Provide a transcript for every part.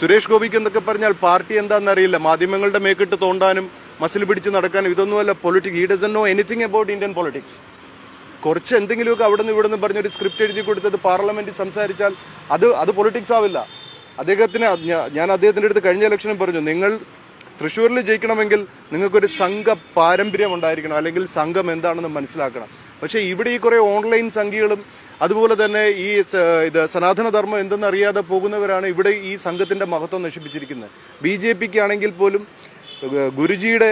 സുരേഷ് ഗോപിക്ക് എന്നൊക്കെ പറഞ്ഞാൽ പാർട്ടി എന്താണെന്നറിയില്ല, മാധ്യമങ്ങളുടെ മേക്കിട്ട് തോണ്ടാനും മസിൽ പിടിച്ച് നടക്കാനും ഇതൊന്നുമല്ല politics. He doesn't know anything about Indian politics. കുറച്ച് എന്തെങ്കിലുമൊക്കെ അവിടെ നിന്ന് ഇവിടെ നിന്ന് പറഞ്ഞൊരു സ്ക്രിപ്റ്റ് എഴുതി കൊടുത്തത് പാർലമെന്റിൽ സംസാരിച്ചാൽ അത് പൊളിറ്റിക്സ് ആവില്ല. അദ്ദേഹത്തിന് ഞാൻ അദ്ദേഹത്തിൻ്റെ അടുത്ത് കഴിഞ്ഞ ഇലക്ഷനും പറഞ്ഞു, നിങ്ങൾ തൃശ്ശൂരിൽ ജയിക്കണമെങ്കിൽ നിങ്ങൾക്കൊരു സംഘ പാരമ്പര്യം ഉണ്ടായിരിക്കണം, അല്ലെങ്കിൽ സംഘം എന്താണെന്ന് മനസ്സിലാക്കണം. പക്ഷേ ഇവിടെ ഈ കുറേ ഓൺലൈൻ സംഘികളും അതുപോലെ തന്നെ ഈ സനാതനധർമ്മം എന്തെന്നറിയാതെ പോകുന്നവരാണ് ഇവിടെ ഈ സംഘത്തിന്റെ മഹത്വം നശിപ്പിച്ചിരിക്കുന്നത്. BJPക്ക് ആണെങ്കിൽ പോലും ഗുരുജിയുടെ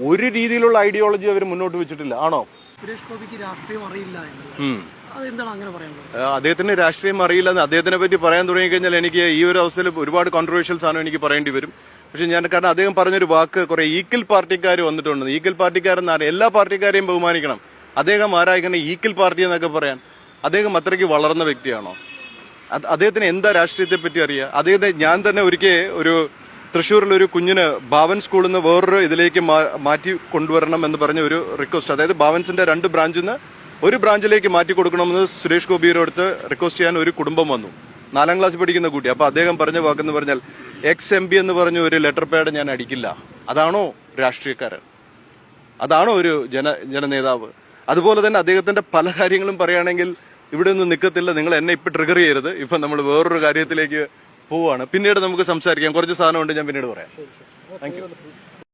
ഒരു രീതിയിലുള്ള ഐഡിയോളജി അവർ മുന്നോട്ട് വെച്ചിട്ടില്ല. ആണോ? സുരേഷ് ഗോപിക്ക് രാഷ്ട്രീയം അറിയില്ല, അദ്ദേഹത്തിന് രാഷ്ട്രീയം അറിയില്ലെന്ന് അദ്ദേഹത്തിനെ പറ്റി പറയാൻ തുടങ്ങിക്കഴിഞ്ഞാൽ എനിക്ക് ഈ ഒരു അവസ്ഥയിൽ ഒരുപാട് കോൺട്രവേഴ്ഷ്യൽ സാധനം എനിക്ക് പറയേണ്ടി വരും. പക്ഷെ കാരണം അദ്ദേഹം പറഞ്ഞൊരു വാക്ക്, കുറെ ഈക്വൽ പാർട്ടിക്കാർ വന്നിട്ടുണ്ട്. ഈക്വൽ പാർട്ടിക്കാരെന്നാണ്, എല്ലാ പാർട്ടിക്കാരെയും ബഹുമാനിക്കണം. അദ്ദേഹം ആരാ ഇങ്ങനെ ഈക്വൽ പാർട്ടി എന്നൊക്കെ പറയാൻ? അദ്ദേഹം അത്രയ്ക്ക് വളർന്ന വ്യക്തിയാണോ? അദ്ദേഹത്തിന് എന്താ രാഷ്ട്രീയത്തെ പറ്റി അറിയാം? അദ്ദേഹത്തെ ഞാൻ തന്നെ ഒരു തൃശ്ശൂരിലൊരു കുഞ്ഞിന് ഭാവൻ സ്കൂളിൽ നിന്ന് വേറൊരു ഇതിലേക്ക് മാറ്റി കൊണ്ടുവരണം എന്ന് പറഞ്ഞ ഒരു റിക്വസ്റ്റ്, അതായത് ഭാവൻസിന്റെ 2 ബ്രാഞ്ചിൽ നിന്ന് ഒരു ബ്രാഞ്ചിലേക്ക് മാറ്റി കൊടുക്കണമെന്ന് സുരേഷ് ഗോപിയുടെ അടുത്ത് റിക്വസ്റ്റ് ചെയ്യാൻ ഒരു കുടുംബം വന്നു, 4ാം ക്ലാസ്സിൽ പഠിക്കുന്ന കുട്ടി. അപ്പൊ അദ്ദേഹം പറഞ്ഞ വാക്കെന്ന് പറഞ്ഞാൽ ex-MP എന്ന് പറഞ്ഞ ഒരു ലെറ്റർ പാഡ് ഞാൻ അടിക്കില്ല. അതാണോ രാഷ്ട്രീയക്കാരൻ? അതാണോ ഒരു ജനനേതാവ്? അതുപോലെ തന്നെ അദ്ദേഹത്തിന്റെ പല കാര്യങ്ങളും പറയുകയാണെങ്കിൽ ഇവിടെ ഒന്നും നിൽക്കത്തില്ല. നിങ്ങൾ എന്നെ ഇപ്പൊ ട്രിഗർ ചെയ്യരുത്. ഇപ്പൊ നമ്മൾ വേറൊരു കാര്യത്തിലേക്ക് പോവാണ്. പിന്നീട് നമുക്ക് സംസാരിക്കാം. കുറച്ച് സാധനമുണ്ട്, ഞാൻ പിന്നീട് പറയാം. Thank you.